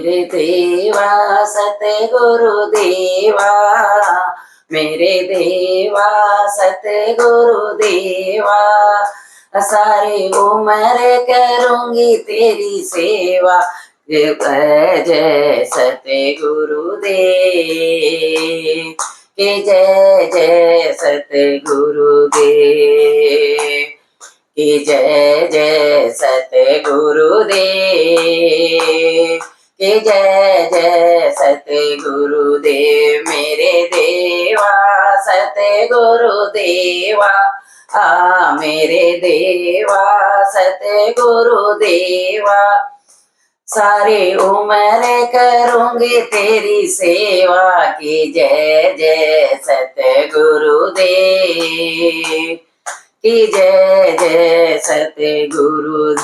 मेरे देवा सतगुरु देवा, मेरे देवा सतगुरु देवा, सारी उम्र करूंगी तेरी सेवा। जय जय सतगुरु देव, के जय जय सतगुरु देव, कि जय जय सतगुरु देव, कि जय जय सतगुरु देव। मेरे देवा सतगुरु देवा, मेरे देवा सतगुरु देवा, सारी उम्र करूंगी तेरी सेवा। की जय जय सतगुरु देव, की जय जय सतगुरु